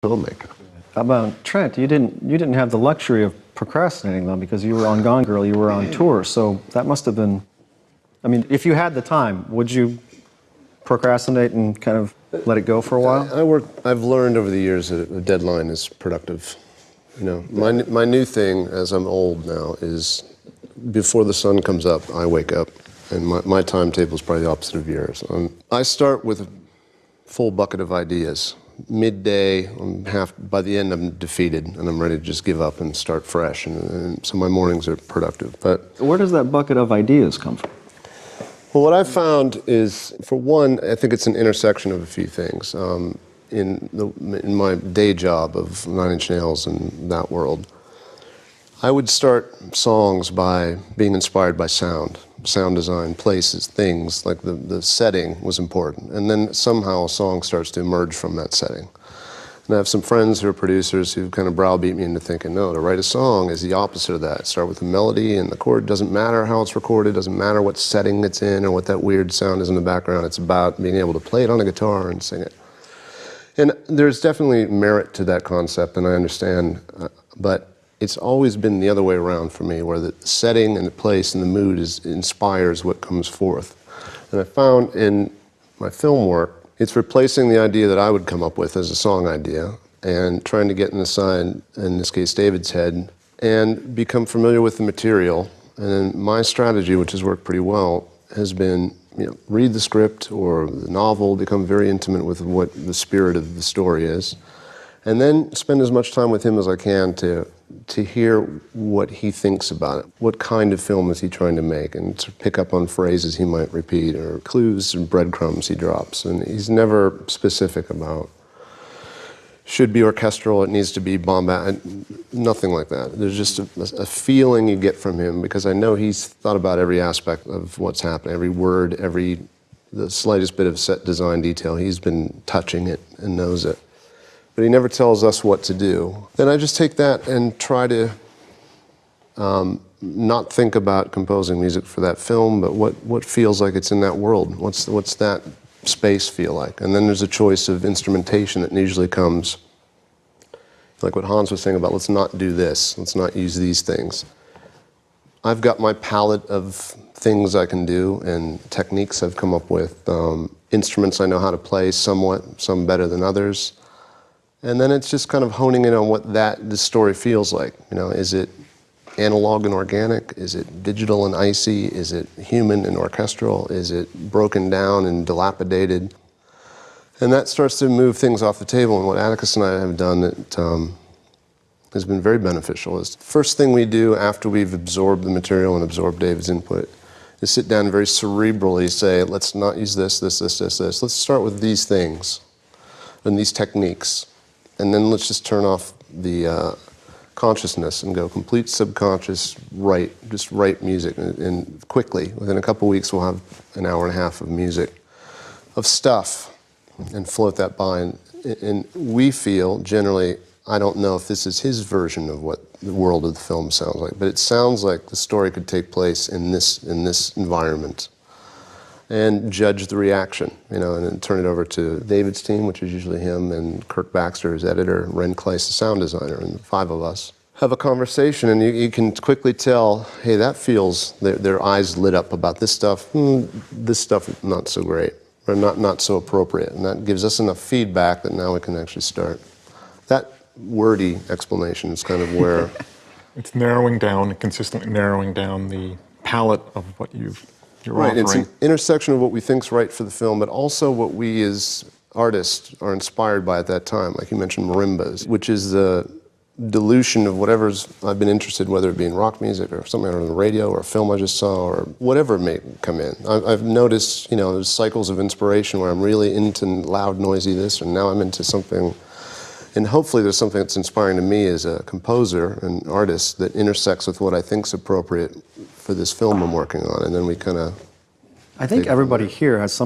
filmmaker. How about Trent? You didn't have the luxury of procrastinating though, because you were on Gone Girl, you were on tour, so that must have been. I mean, if you had the time, would you procrastinate and kind of let it go for a while? I've learned over the years that a deadline is productive. You know, my new thing, as I'm old now, is before the sun comes up, I wake up, and my timetable is probably the opposite of yours. I start with a full bucket of ideas. Midday, by the end, I'm defeated, and I'm ready to just give up and start fresh. And so my mornings are productive. But where does that bucket of ideas come from? Well, what I've found is, for one, I think it's an intersection of a few things. In my day job of Nine Inch Nails and that world, I would start songs by being inspired by sound design, places, things, like the setting was important. And then somehow a song starts to emerge from that setting. And I have some friends who are producers who kind of browbeat me into thinking, no, to write a song is the opposite of that. Start with the melody and the chord. Doesn't matter how it's recorded, doesn't matter what setting it's in or what that weird sound is in the background. It's about being able to play it on a guitar and sing it. And there's definitely merit to that concept, and I understand, but it's always been the other way around for me, where the setting and the place and the mood inspires what comes forth. And I found in my film work, it's replacing the idea that I would come up with as a song idea and trying to get inside, in this case, David's head, and become familiar with the material. And then my strategy, which has worked pretty well, has been, read the script or the novel, become very intimate with what the spirit of the story is, and then spend as much time with him as I can to hear what he thinks about it. What kind of film is he trying to make? And to pick up on phrases he might repeat or clues and breadcrumbs he drops. And he's never specific about, should be orchestral, it needs to be bombastic, nothing like that. There's just a feeling you get from him, because I know he's thought about every aspect of what's happening, every word, the slightest bit of set design detail. He's been touching it and knows it. But he never tells us what to do. Then I just take that and try to not think about composing music for that film, but what feels like it's in that world. What's that space feel like? And then there's a choice of instrumentation that usually comes, like what Hans was saying about, let's not do this, let's not use these things. I've got my palette of things I can do and techniques I've come up with, instruments I know how to play somewhat, some better than others. And then it's just kind of honing in on what the story feels like. Is it analog and organic? Is it digital and icy? Is it human and orchestral? Is it broken down and dilapidated? And that starts to move things off the table. And what Atticus and I have done that has been very beneficial is the first thing we do after we've absorbed the material and absorbed David's input is sit down and very cerebrally say, let's not use this. Let's start with these things and these techniques. And then let's just turn off the consciousness and go complete subconscious, just write music. And quickly, within a couple weeks, we'll have an hour and a half of music, of stuff, and float that by. And we feel, generally, I don't know if this is his version of what the world of the film sounds like, but it sounds like the story could take place in this environment. And judge the reaction, and then turn it over to David's team, which is usually him, and Kirk Baxter, his editor, Ren Kleiss, the sound designer, and the five of us have a conversation, and you can quickly tell, hey, that feels, their eyes lit up about this stuff not so great, or not so appropriate, and that gives us enough feedback that now we can actually start. That wordy explanation is kind of where... It's narrowing down, consistently narrowing down the palette of what you're right, offering. it's an intersection of what we think's right for the film, but also what we as artists are inspired by at that time. Like you mentioned marimbas, which is the dilution of whatever's I've been interested, whether it be in rock music or something on the radio or a film I just saw or whatever may come in. I've noticed, there's cycles of inspiration where I'm really into loud, noisy this, and now I'm into something, and hopefully there's something that's inspiring to me as a composer and artist that intersects with what I think's appropriate for this film I'm working on, and then we kind of... I think everybody here has some